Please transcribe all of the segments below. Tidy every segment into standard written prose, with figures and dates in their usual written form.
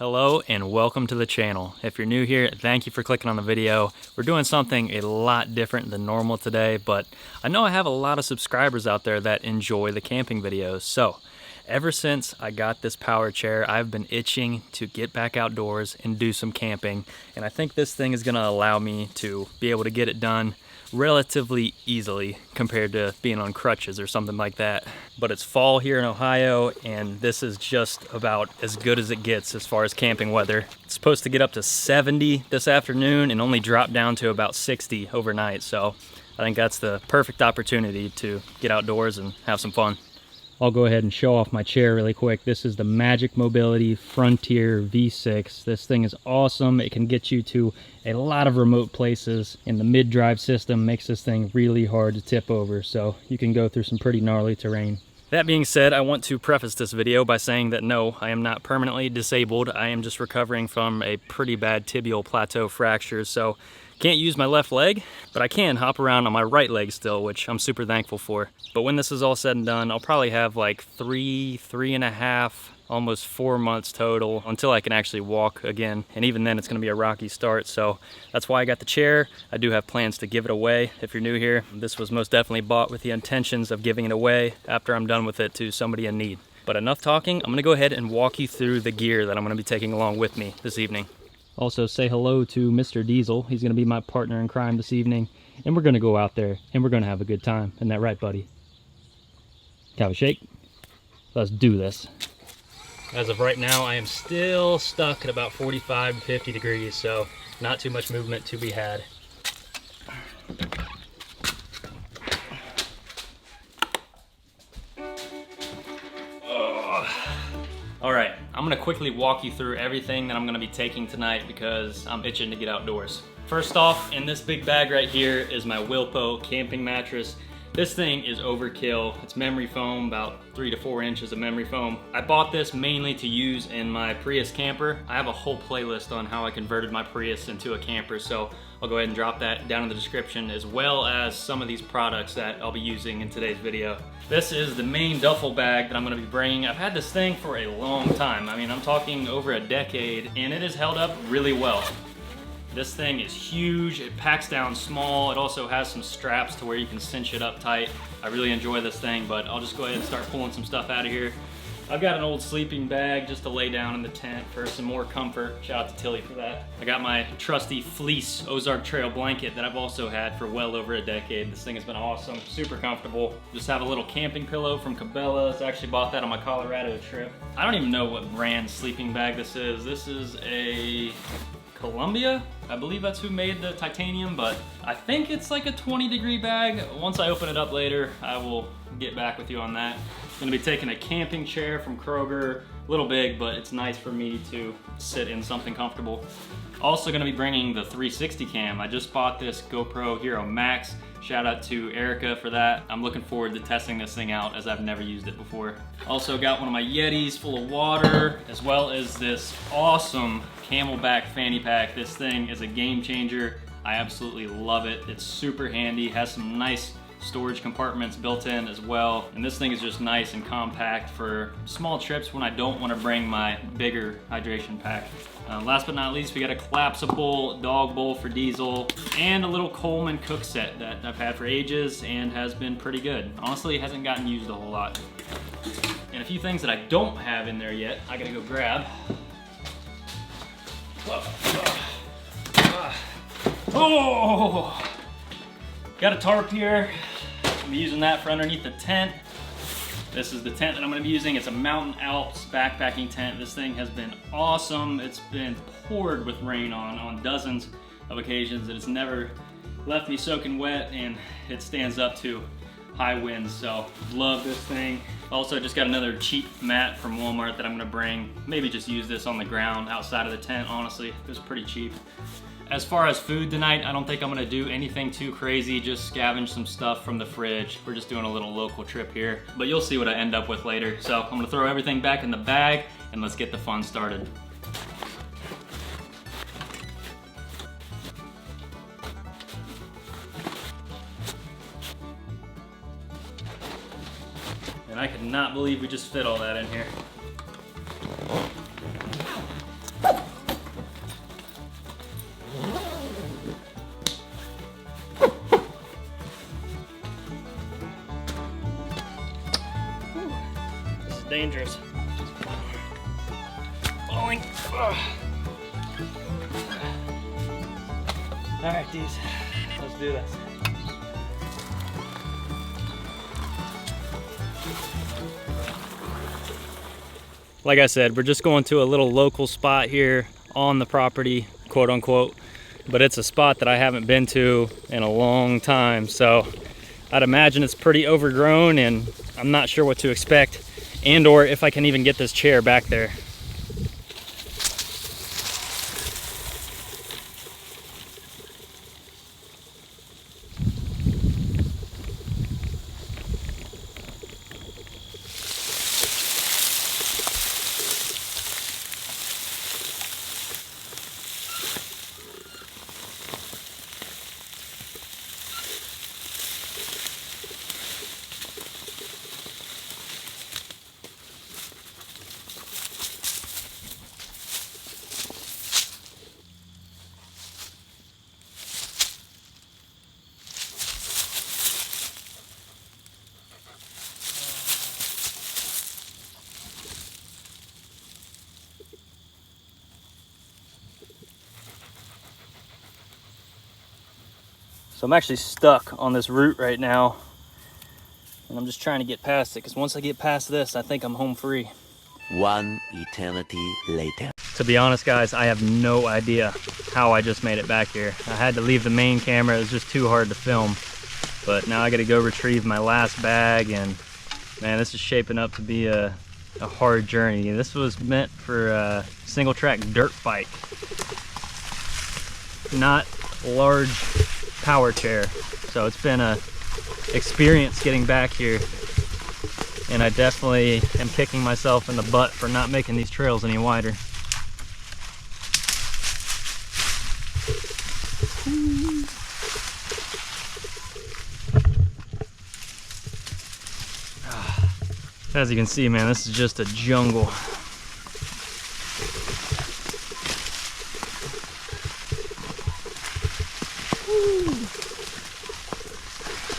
Hello and welcome to the channel. If you're new here, thank you for clicking on the video. We're doing something a lot different than normal today, but I know I have a lot of subscribers out there that enjoy the camping videos. So ever since I got this power chair, I've been itching to get back outdoors and do some camping. And I think this thing is gonna allow me to be able to get it done relatively easily compared to being on crutches or something like that. But it's fall here in Ohio and this is just about as good as it gets as far as camping weather. It's supposed to get up to 70 this afternoon and only drop down to about 60 overnight. So I think that's the perfect opportunity to get outdoors and have some fun. I'll go ahead and show off my chair really quick. This is the Magic Mobility Frontier V6. This thing is awesome. It can get you to a lot of remote places, and the mid-drive system makes this thing really hard to tip over, so you can go through some pretty gnarly terrain. That being said, I want to preface this video by saying that no, I am not permanently disabled. I am just recovering from a pretty bad tibial plateau fracture, so can't use my left leg, but I can hop around on my right leg still, which I'm super thankful for. But when this is all said and done, I'll probably have like three and a half, almost 4 months total until I can actually walk again. And even then it's gonna be a rocky start. So that's why I got the chair. I do have plans to give it away. If you're new here, this was most definitely bought with the intentions of giving it away after I'm done with it to somebody in need. But enough talking, I'm gonna go ahead and walk you through the gear that I'm gonna be taking along with me this evening. Also say hello to Mr. Diesel. He's gonna be my partner in crime this evening. And we're gonna go out there and we're gonna have a good time. Isn't that right, buddy? Have a shake. Let's do this. As of right now, I am still stuck at about 45 to 50 degrees, so not too much movement to be had. All right, I'm gonna quickly walk you through everything that I'm gonna be taking tonight because I'm itching to get outdoors. First off, in this big bag right here is my Wilpo camping mattress. This thing is overkill. It's memory foam, about 3 to 4 inches of memory foam. I bought this mainly to use in my Prius camper. I have a whole playlist on how I converted my Prius into a camper, so I'll go ahead and drop that down in the description, as well as some of these products that I'll be using in today's video. This is the main duffel bag that I'm gonna be bringing. I've had this thing for a long time. I mean, I'm talking over a decade, and it has held up really well. This thing is huge, it packs down small, it also has some straps to where you can cinch it up tight. I really enjoy this thing, but I'll just go ahead and start pulling some stuff out of here. I've got an old sleeping bag just to lay down in the tent for some more comfort. Shout out to Tilly for that. I got my trusty fleece Ozark Trail blanket that I've also had for well over a decade. This thing has been awesome, super comfortable. Just have a little camping pillow from Cabela's. I actually bought that on my Colorado trip. I don't even know what brand sleeping bag this is. This is a Columbia? I believe that's who made the titanium, but I think it's like a 20-degree bag. Once I open it up later, I will get back with you on that. I'm gonna be taking a camping chair from Kroger. A little big, but it's nice for me to sit in something comfortable. Also gonna be bringing the 360 cam. I just bought this GoPro Hero Max. Shout out to Erica for that. I'm looking forward to testing this thing out as I've never used it before. Also got one of my Yetis full of water, as well as this awesome Camelback fanny pack. This thing is a game changer. I absolutely love it. It's super handy, has some nice storage compartments built in as well. And this thing is just nice and compact for small trips when I don't want to bring my bigger hydration pack. Last but not least, we got a collapsible dog bowl for Diesel and a little Coleman cook set that I've had for ages and has been pretty good. Honestly, it hasn't gotten used a whole lot. And a few things that I don't have in there yet, I gotta go grab. Oh! Got a tarp here. I'm using that for underneath the tent. This is the tent that I'm gonna be using. It's a Mountain Alps backpacking tent. This thing has been awesome. It's been poured with rain on dozens of occasions, and it's never left me soaking wet, and it stands up to high winds, so love this thing. Also just got another cheap mat from Walmart that I'm gonna bring. Maybe just use this on the ground outside of the tent, honestly. It was pretty cheap. As far as food tonight, I don't think I'm gonna do anything too crazy, just scavenge some stuff from the fridge. We're just doing a little local trip here, but you'll see what I end up with later. So I'm gonna throw everything back in the bag and let's get the fun started. And I could not believe we just fit all that in here. dangerous. Falling. Ugh. All right, D's, let's do this. Like I said, we're just going to a little local spot here on the property, quote unquote, but it's a spot that I haven't been to in a long time. So I'd imagine it's pretty overgrown and I'm not sure what to expect and or if I can even get this chair back there. So I'm actually stuck on this root right now and I'm just trying to get past it because once I get past this, I think I'm home free. One eternity later. To be honest, guys, I have no idea how I just made it back here. I had to leave the main camera. It was just too hard to film. But now I got to go retrieve my last bag, and man, this is shaping up to be a hard journey. This was meant for a single track dirt bike, not large power chair. So it's been a experience getting back here, and I definitely am kicking myself in the butt for not making these trails any wider. As you can see, man, this is just a jungle.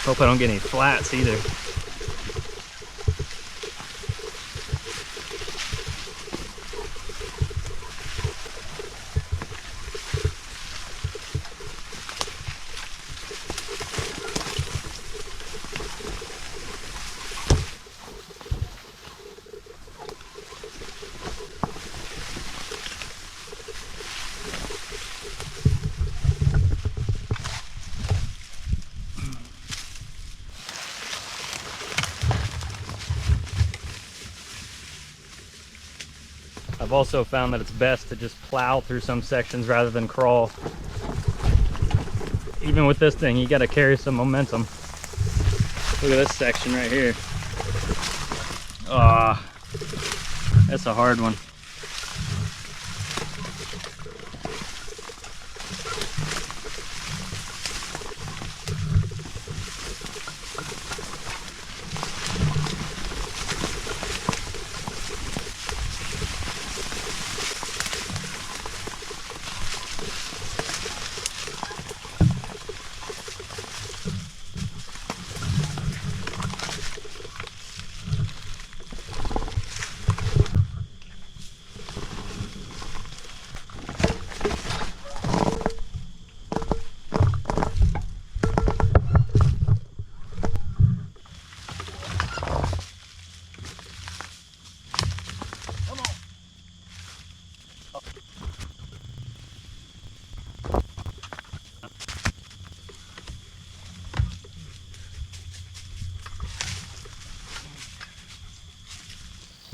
Hope I don't get any flats either. I've also found that it's best to just plow through some sections rather than crawl. Even with this thing, you got to carry some momentum. Look at this section right here. Ah, that's a hard one.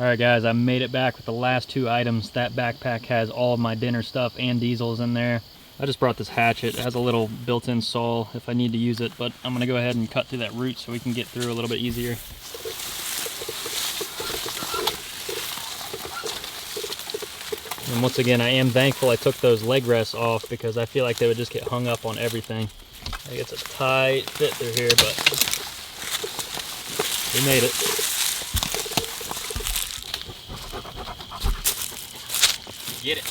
Alright guys, I made it back with the last two items. That backpack has all of my dinner stuff and diesels in there. I just brought this hatchet. It has a little built-in saw if I need to use it, but I'm going to go ahead and cut through that root so we can get through a little bit easier. And once again, I am thankful I took those leg rests off because I feel like they would just get hung up on everything. I think it's a tight fit through here, but we made it. Get it.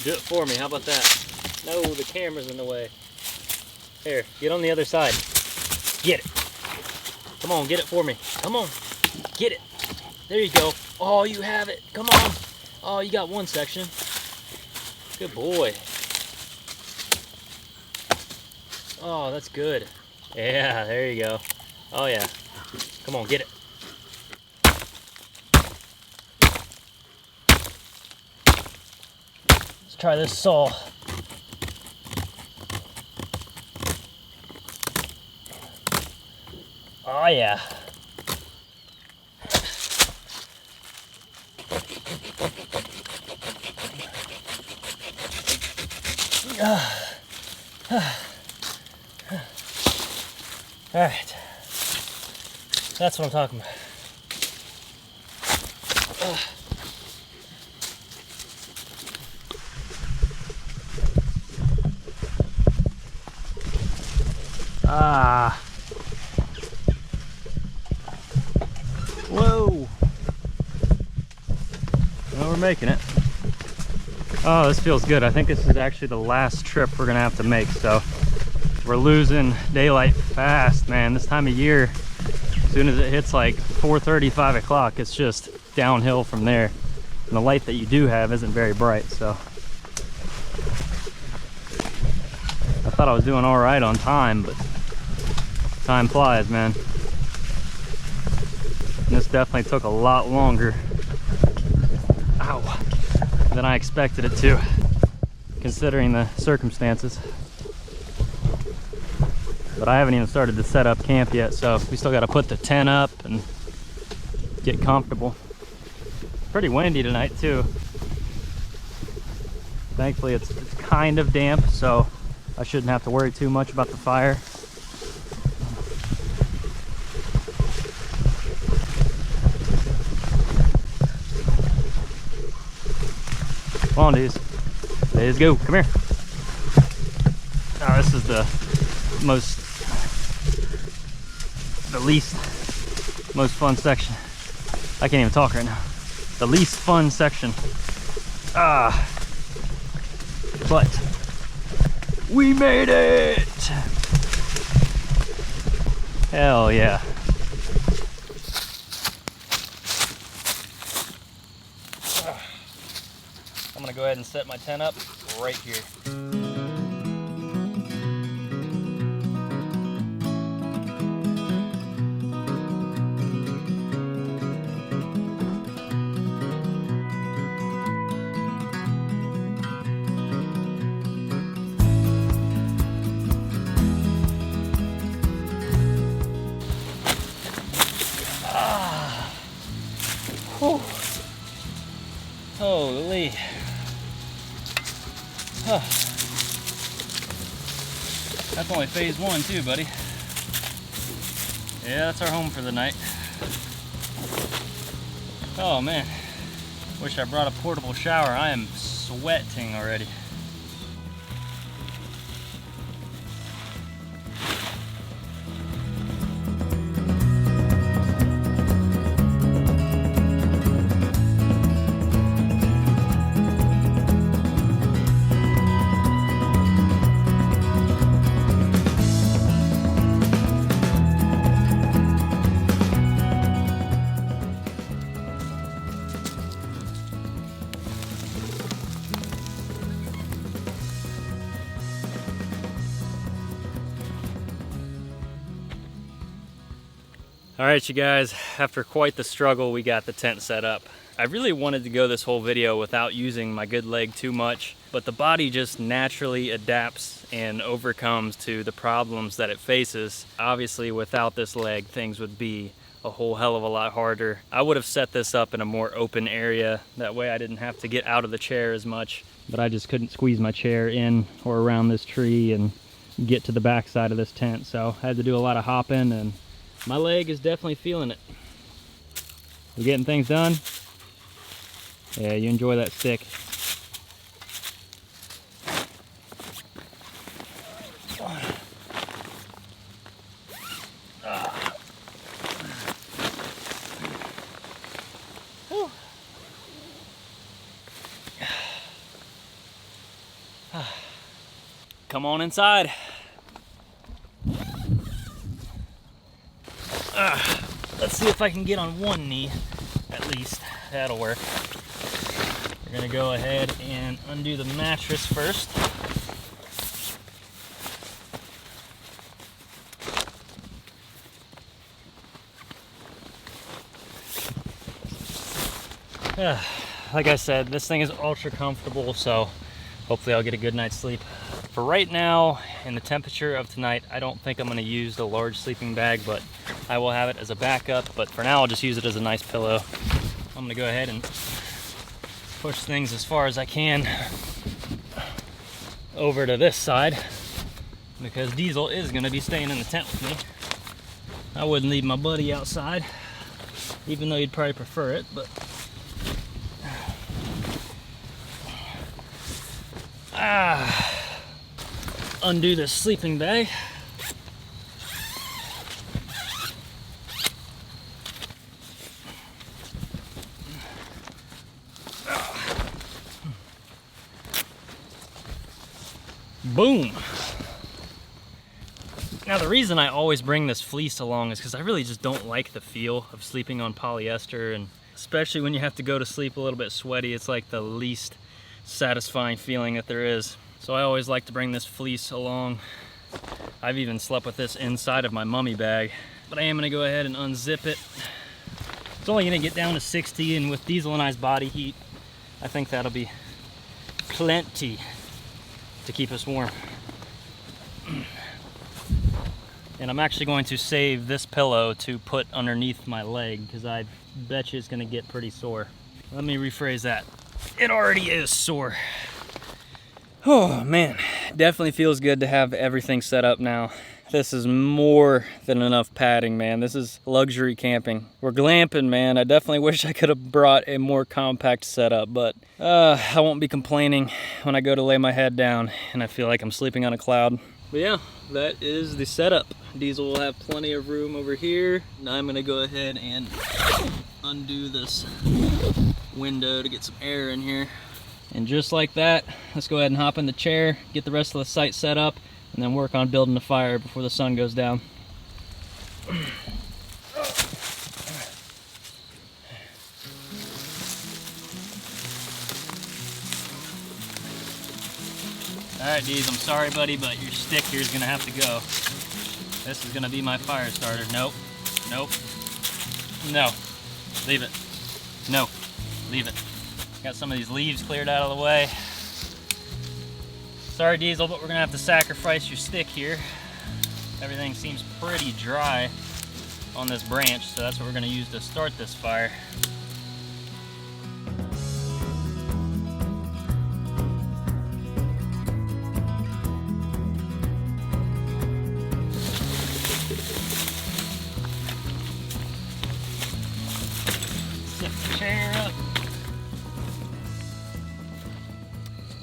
Do it for me. How about that? No, the camera's in the way. Here, get on the other side. Get it. Come on, get it for me. Come on. Get it. There you go. Oh, you have it. Come on. Oh, you got one section. Good boy. Oh, that's good. Yeah, there you go. Oh yeah. Come on, get it. Let's try this saw. Oh yeah. All right. That's what I'm talking about. Ah. Whoa. Well, we're making it. Oh, this feels good. I think this is actually the last trip we're gonna have to make, so we're losing daylight fast, man. This time of year, as soon as it hits like 4:30, 5 o'clock, it's just downhill from there. And the light that you do have isn't very bright, so. I thought I was doing all right on time, but time flies, man. And this definitely took a lot longer, ow, than I expected it to, considering the circumstances. But I haven't even started to set up camp yet, so we still got to put the tent up and get comfortable. Pretty windy tonight too. Thankfully it's kind of damp, so I shouldn't have to worry too much about the fire. Come on, dudes. Let's go. Come here. Oh, this is the least most fun section. I can't even talk right now. The least fun section. Ah, but we made it. Hell yeah. I'm gonna go ahead and set my tent up right here. Whew. Holy. Huh. That's only phase one too, buddy. Yeah, that's our home for the night. Oh man, wish I brought a portable shower. I am sweating already. All right, you guys, after quite the struggle, we got the tent set up. I really wanted to go this whole video without using my good leg too much, but the body just naturally adapts and overcomes to the problems that it faces. Obviously, without this leg, things would be a whole hell of a lot harder. I would have set this up in a more open area. That way I didn't have to get out of the chair as much, but I just couldn't squeeze my chair in or around this tree and get to the back side of this tent. So I had to do a lot of hopping, and my leg is definitely feeling it. We're getting things done. Yeah, you enjoy that stick. Come on inside. Let's see if I can get on one knee at at least. That'll work. We're gonna go ahead and undo the mattress first. Like I said, this thing is ultra comfortable, so hopefully I'll get a good night's sleep. For right now, in the temperature of tonight, I don't think I'm gonna use the large sleeping bag, but I will have it as a backup. But for now, I'll just use it as a nice pillow. I'm gonna go ahead and push things as far as I can over to this side, because Diesel is gonna be staying in the tent with me. I wouldn't leave my buddy outside, even though he'd probably prefer it, but undo this sleeping bag. Boom. Now the reason I always bring this fleece along is because I really just don't like the feel of sleeping on polyester, and especially when you have to go to sleep a little bit sweaty, it's like the least satisfying feeling that there is. So I always like to bring this fleece along. I've even slept with this inside of my mummy bag, but I am gonna go ahead and unzip it. It's only gonna get down to 60, and with Diesel and I's body heat, I think that'll be plenty to keep us warm. And I'm actually going to save this pillow to put underneath my leg, because I bet you it's gonna get pretty sore. Let me rephrase that. It already is sore. Oh man, definitely feels good to have everything set up now. This is more than enough padding, man. This is luxury camping. We're glamping, man. I definitely wish I could have brought a more compact setup, but I won't be complaining when I go to lay my head down and I feel like I'm sleeping on a cloud. But yeah, that is the setup. Diesel will have plenty of room over here. Now I'm gonna go ahead and undo this window to get some air in here. And just like that, let's go ahead and hop in the chair, get the rest of the site set up, and then work on building the fire before the sun goes down. Alright, Deez, I'm sorry, buddy, but your stick here is going to have to go. This is going to be my fire starter. Nope. Nope. No. Leave it. No. Leave it. Got some of these leaves cleared out of the way. Sorry, Diesel, but we're gonna have to sacrifice your stick here. Everything seems pretty dry on this branch, so that's what we're gonna use to start this fire. Set the chair up.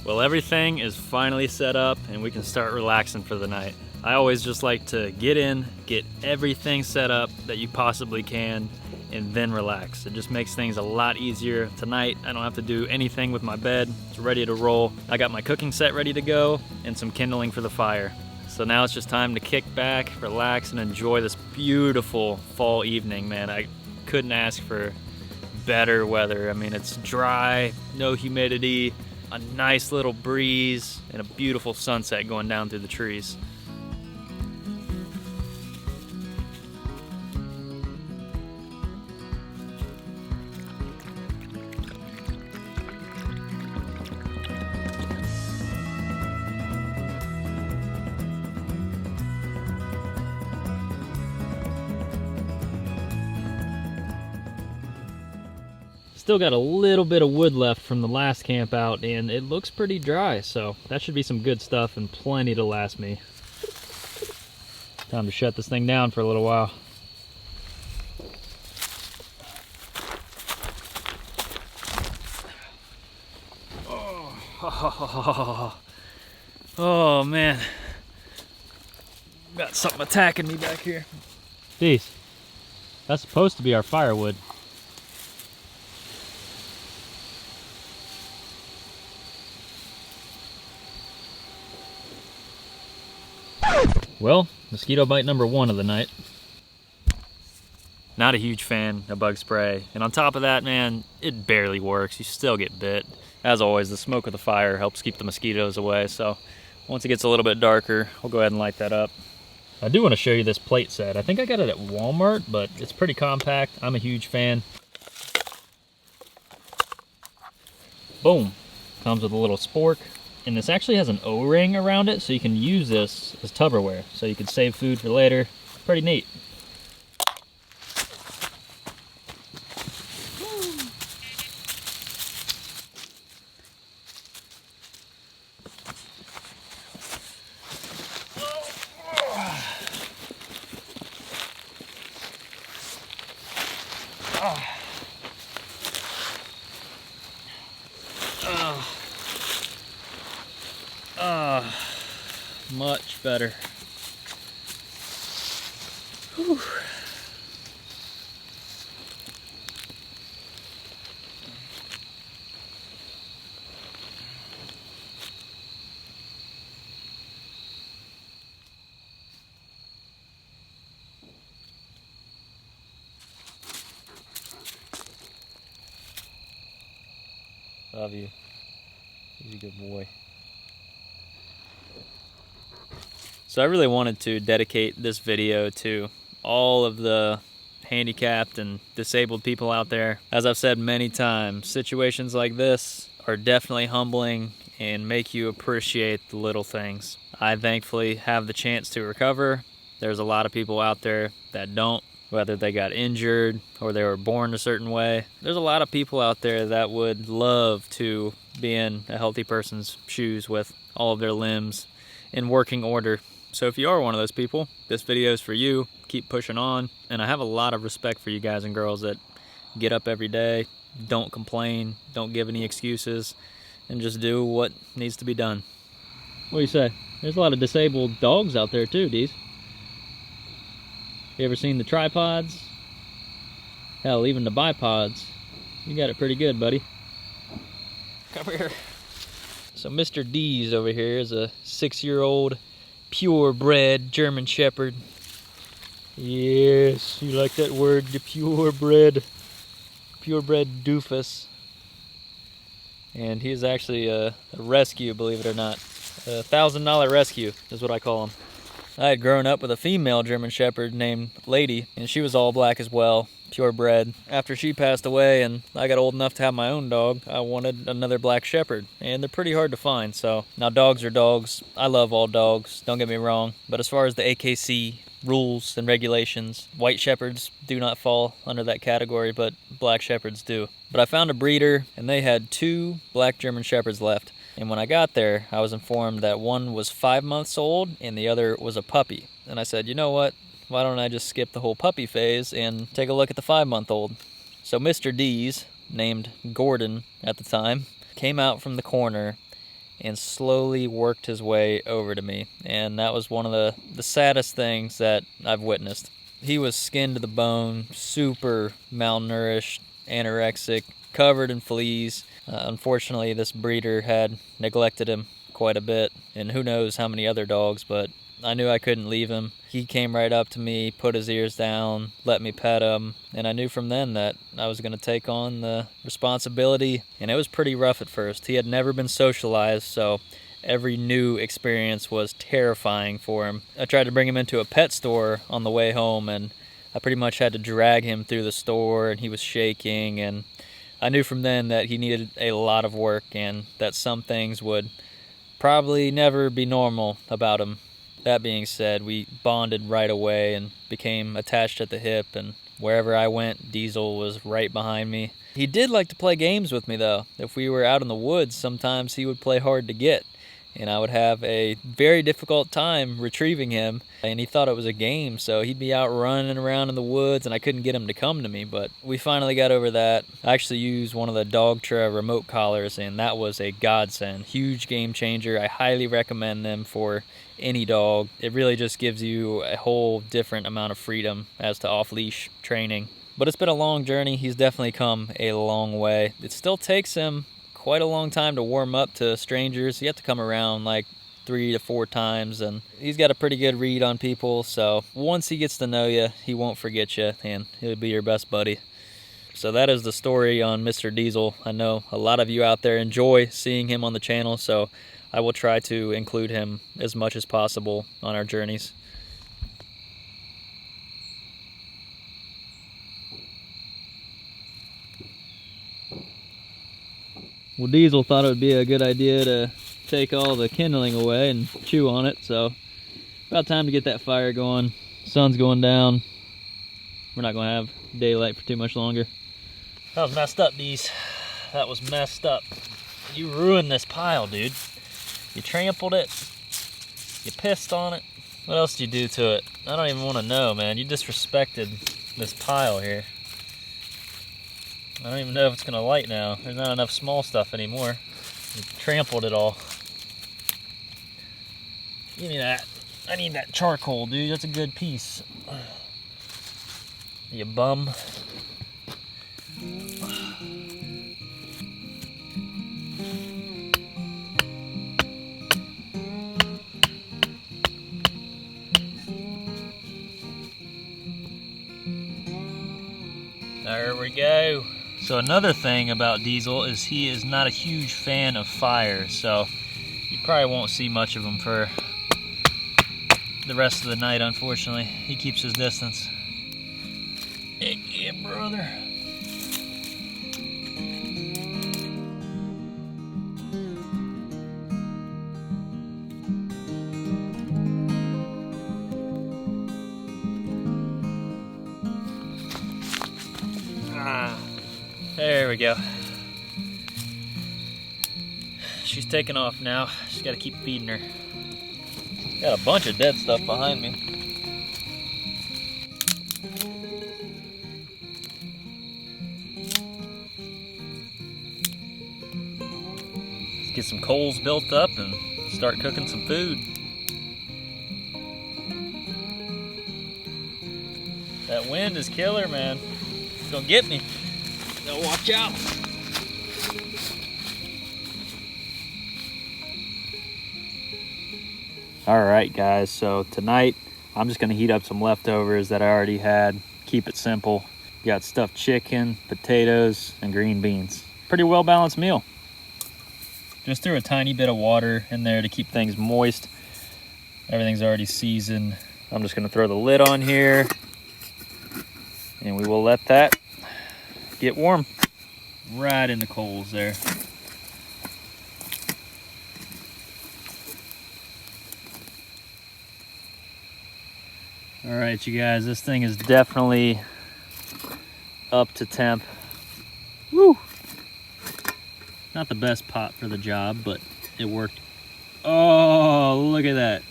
Well, everything is finally set up and we can start relaxing for the night. I always just like to get in, get everything set up that you possibly can, and then relax. It just makes things a lot easier. Tonight, I don't have to do anything with my bed. It's ready to roll. I got my cooking set ready to go and some kindling for the fire. So now it's just time to kick back, relax, and enjoy this beautiful fall evening, man. I couldn't ask for better weather. I mean, it's dry, no humidity, a nice little breeze, and a beautiful sunset going down through the trees. Still got a little bit of wood left from the last camp out, and it looks pretty dry, so that should be some good stuff and plenty to last me. Time to shut this thing down for a little while. Oh man, got something attacking me back here. Jeez, that's supposed to be our firewood. Well, mosquito bite number 1 of the night. Not a huge fan of bug spray. And on top of that, man, it barely works. You still get bit. As always, the smoke of the fire helps keep the mosquitoes away. So once it gets a little bit darker, we'll go ahead and light that up. I do want to show you this plate set. I think I got it at Walmart, but it's pretty compact. I'm a huge fan. Boom. Comes with a little spork. And this actually has an O-ring around it, so you can use this as Tupperware. So you can save food for later. Pretty neat. Much better. Whew. Love you. He's a good boy. So I really wanted to dedicate this video to all of the handicapped and disabled people out there. As I've said many times, situations like this are definitely humbling and make you appreciate the little things. I thankfully have the chance to recover. There's a lot of people out there that don't, whether they got injured or they were born a certain way. There's a lot of people out there that would love to be in a healthy person's shoes with all of their limbs in working order. So if you are one of those people, this video is for you. Keep pushing on. And I have a lot of respect for you guys and girls that get up every day, don't complain, don't give any excuses, and just do what needs to be done. What do you say? There's a lot of disabled dogs out there too, Deez. You ever seen the tripods? Hell, even the bipods. You got it pretty good, buddy. Come here. So Mr. Deez over here is a 6-year-old purebred German Shepherd. Yes, you like that word, the purebred doofus. And he's actually a rescue, believe it or not. A $1,000 rescue is what I call him. I had grown up with a female German Shepherd named Lady, and she was all black as well, purebred. After she passed away and I got old enough to have my own dog, I wanted another black Shepherd, and they're pretty hard to find. So now dogs are dogs. I love all dogs, don't get me wrong, but as far as the AKC rules and regulations, white Shepherds do not fall under that category, but black Shepherds do. But I found a breeder, and they had 2 black German Shepherds left. And when I got there, I was informed that one was 5 months old and the other was a puppy. And I said, you know what? Why don't I just skip the whole puppy phase and take a look at the 5-month-old? So Mr. Deez, named Gordon at the time, came out from the corner and slowly worked his way over to me. And that was one of the saddest things that I've witnessed. He was skinned to the bone, super malnourished, anorexic, covered in fleas. Unfortunately, this breeder had neglected him quite a bit, and who knows how many other dogs, but I knew I couldn't leave him. He came right up to me, put his ears down, let me pet him, and I knew from then that I was going to take on the responsibility, and it was pretty rough at first. He had never been socialized, so every new experience was terrifying for him. I tried to bring him into a pet store on the way home, and I pretty much had to drag him through the store, and he was shaking, and I knew from then that he needed a lot of work and that some things would probably never be normal about him. That being said, we bonded right away and became attached at the hip, and wherever I went, Diesel was right behind me. He did like to play games with me though. If we were out in the woods, sometimes he would play hard to get, and I would have a very difficult time retrieving him, and he thought it was a game, so he'd be out running around in the woods and I couldn't get him to come to me, but we finally got over that. I actually used one of the Dogtra remote collars, and that was a godsend. Huge game changer. I highly recommend them for any dog. It really just gives you a whole different amount of freedom as to off-leash training. But it's been a long journey. He's definitely come a long way. It still takes him quite a long time to warm up to strangers. You have to come around like 3 to 4 times, and he's got a pretty good read on people. So once he gets to know you, he won't forget you, and he'll be your best buddy. So that is the story on Mr. Diesel. I know a lot of you out there enjoy seeing him on the channel, so I will try to include him as much as possible on our journeys. Well, Diesel thought it would be a good idea to take all the kindling away and chew on it, so about time to get that fire going. Sun's going down. We're not gonna have daylight for too much longer. That was messed up, Deez. That was messed up. You ruined this pile, dude. You trampled it. You pissed on it. What else did you do to it? I don't even want to know, man. You disrespected this pile here. I don't even know if it's gonna light now. There's not enough small stuff anymore. You trampled it all. Give me that. I need that charcoal, dude. That's a good piece. You bum. There we go. So another thing about Diesel is he is not a huge fan of fire, so you probably won't see much of him for the rest of the night, unfortunately. He keeps his distance. Heck yeah, brother. There we go. She's taking off now. Just gotta keep feeding her. Got a bunch of dead stuff behind me. Let's get some coals built up and start cooking some food. That wind is killer, man. It's gonna get me. Gotta watch out. All right, guys, so tonight I'm just gonna heat up some leftovers that I already had. Keep it simple. Got stuffed chicken, potatoes, and green beans. Pretty well balanced meal. Just threw a tiny bit of water in there to keep things moist. Everything's already seasoned. I'm just gonna throw the lid on here and we will let that get warm. Right in the coals there. All right, you guys, this thing is definitely up to temp. Woo! Not the best pot for the job, but it worked. Oh, look at that.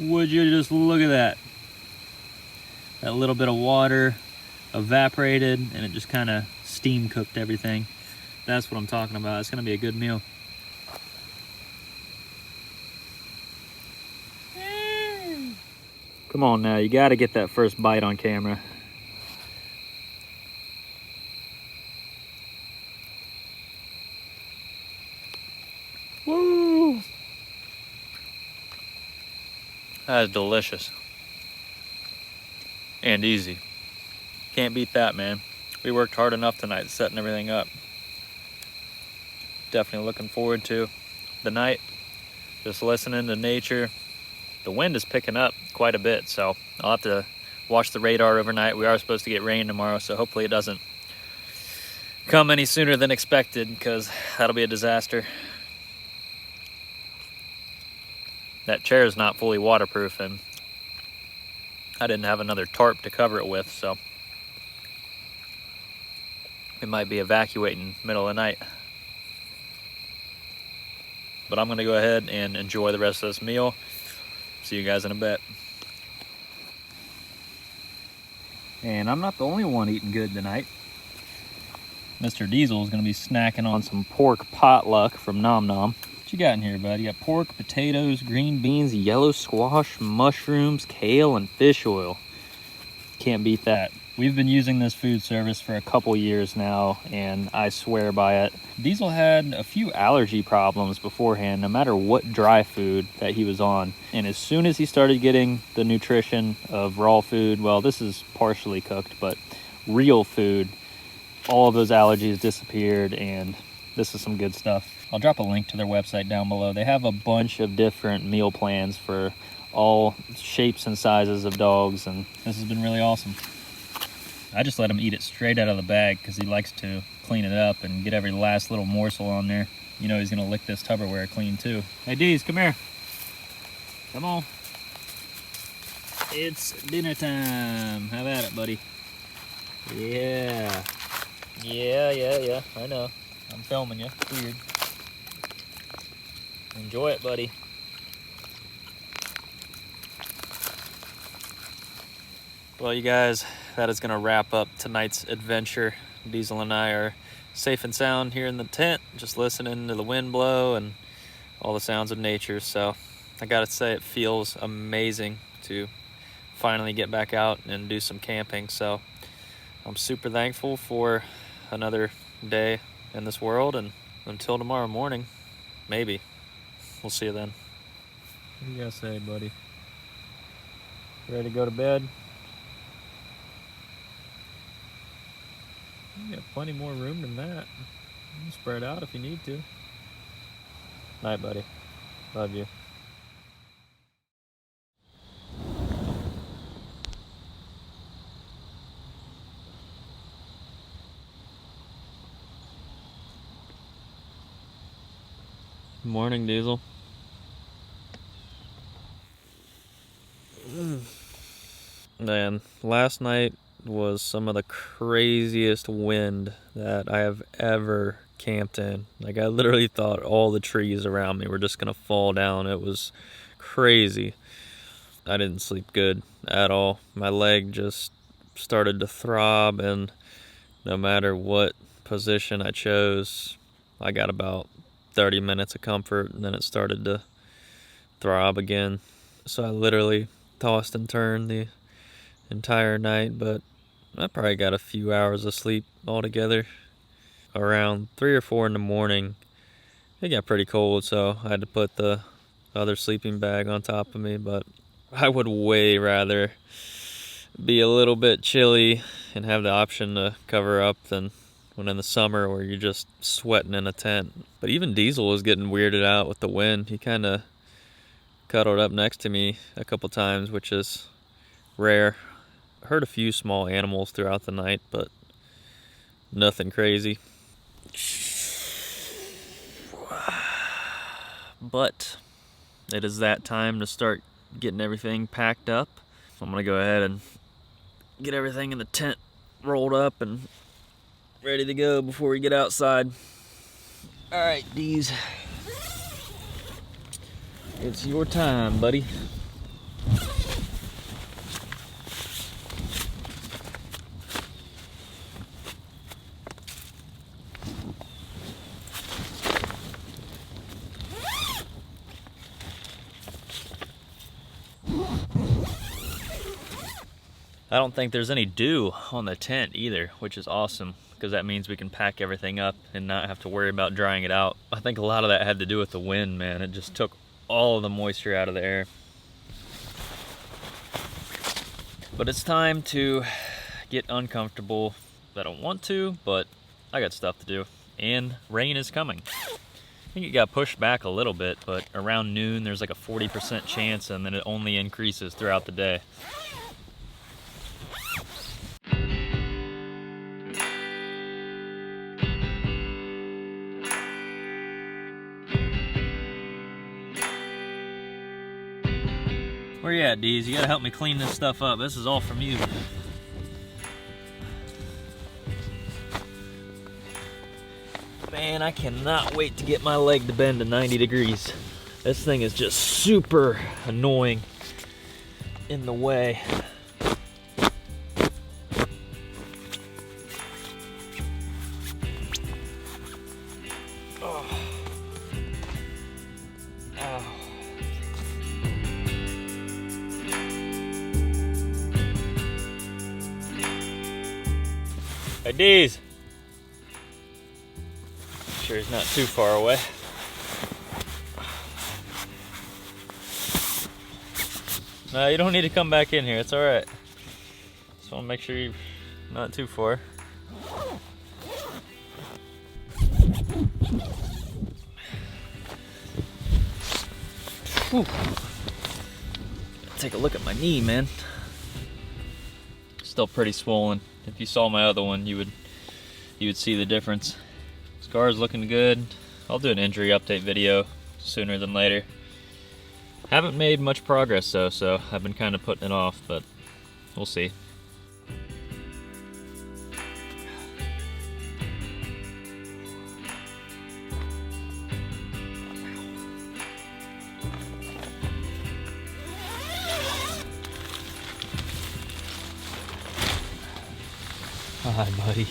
Would you just look at that? That little bit of water evaporated and it just kind of steam cooked everything. That's what I'm talking about. It's gonna be a good meal. Come on now, you gotta get that first bite on camera. Woo! That is delicious. And easy. Can't beat that, man. We worked hard enough tonight setting everything up. Definitely looking forward to the night. Just listening to nature. The wind is picking up quite a bit, so I'll have to watch the radar overnight. We are supposed to get rain tomorrow, so hopefully it doesn't come any sooner than expected, because that'll be a disaster. That chair is not fully waterproof, and I didn't have another tarp to cover it with, so it might be evacuating middle of the night. But I'm gonna go ahead and enjoy the rest of this meal. See you guys in a bit. And I'm not the only one eating good tonight. Mr. Diesel is gonna be snacking on some pork potluck from Nom Nom. What you got in here, bud? You got pork, potatoes, green beans, yellow squash, mushrooms, kale, and fish oil. Can't beat that. We've been using this food service for a couple years now, and I swear by it. Diesel had a few allergy problems beforehand, no matter what dry food that he was on. And as soon as he started getting the nutrition of raw food, well, this is partially cooked, but real food, all of those allergies disappeared, and this is some good stuff. I'll drop a link to their website down below. They have a bunch of different meal plans for all shapes and sizes of dogs, and this has been really awesome. I just let him eat it straight out of the bag because he likes to clean it up and get every last little morsel on there. You know he's gonna lick this Tupperware clean too. Hey Deez, come here. Come on. It's dinner time. Have at it, buddy. Yeah. Yeah. I know. I'm filming you. It's weird. Enjoy it, buddy. Well, you guys, that is going to wrap up tonight's adventure. Diesel and I are safe and sound here in the tent, just listening to the wind blow and all the sounds of nature. So I got to say, it feels amazing to finally get back out and do some camping. So I'm super thankful for another day in this world, and until tomorrow morning, maybe. We'll see you then. What do you guys say, buddy? Ready to go to bed? You got plenty more room than that. You can spread out if you need to. Night, buddy. Love you. Morning, Diesel. Man, last night was some of the craziest wind that I have ever camped in. Like, I literally thought all the trees around me were just gonna fall down. It was crazy. I didn't sleep good at all. My leg just started to throb, and no matter what position I chose, I got about 30 minutes of comfort, and then it started to throb again. So I literally tossed and turned the entire night, but I probably got a few hours of sleep altogether. Around 3 or 4 in the morning, it got pretty cold, so I had to put the other sleeping bag on top of me, but I would way rather be a little bit chilly and have the option to cover up than when in the summer where you're just sweating in a tent. But even Diesel was getting weirded out with the wind. He kind of cuddled up next to me a couple times, which is rare. I heard a few small animals throughout the night, but nothing crazy. But it is that time to start getting everything packed up. I'm gonna go ahead and get everything in the tent rolled up and ready to go before we get outside. All right, Deez. It's your time, buddy. I don't think there's any dew on the tent either, which is awesome, because that means we can pack everything up and not have to worry about drying it out. I think a lot of that had to do with the wind, man. It just took all of the moisture out of the air. But it's time to get uncomfortable. I don't want to, but I got stuff to do. And rain is coming. I think it got pushed back a little bit, but around noon there's like a 40% chance, and then it only increases throughout the day. Where you at, Deez? You gotta help me clean this stuff up. This is all from you. Man, I cannot wait to get my leg to bend to 90 degrees. This thing is just super annoying in the way. IDs. Sure he's not too far away. No, you don't need to come back in here. It's all right. Just want to make sure you're not too far. Whew. Take a look at my knee, man. Still pretty swollen. If you saw my other one, you would see the difference. Scar's looking good. I'll do an injury update video sooner than later. Haven't made much progress though, so I've been kind of putting it off, but we'll see. Hi, buddy.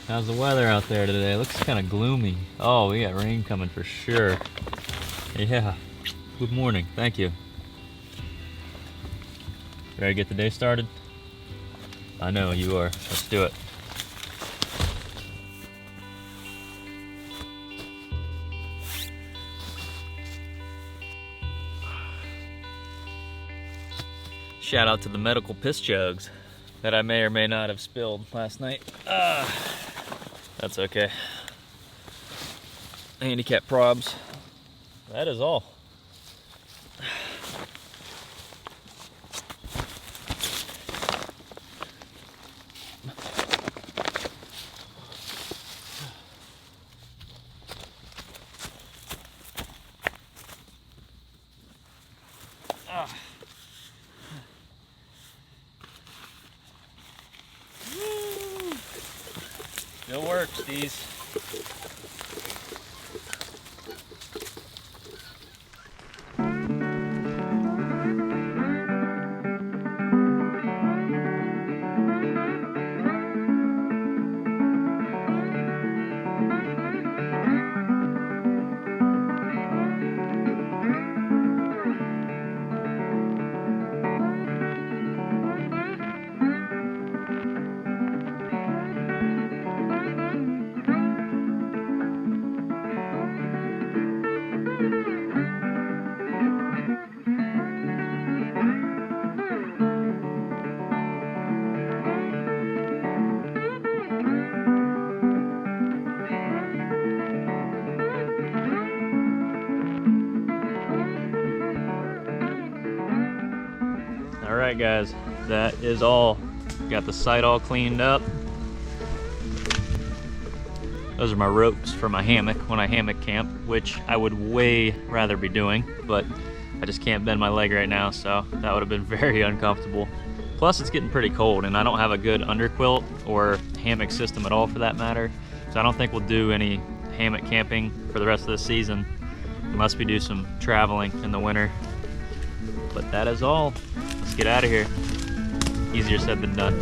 How's the weather out there today? It looks kind of gloomy. Oh, we got rain coming for sure. Yeah. Good morning. Thank you. Ready to get the day started? I know you are. Let's do it. Shout out to the medical piss jugs that I may or may not have spilled last night. That's okay. Handicap probs. That is all. Still works, these. Alright guys, that is all. Got the site all cleaned up. Those are my ropes for my hammock when I hammock camp, which I would way rather be doing, but I just can't bend my leg right now, so that would have been very uncomfortable. Plus it's getting pretty cold and I don't have a good underquilt or hammock system at all for that matter, so I don't think we'll do any hammock camping for the rest of the season unless we do some traveling in the winter. But that is all. Let's get out of here. Easier said than done.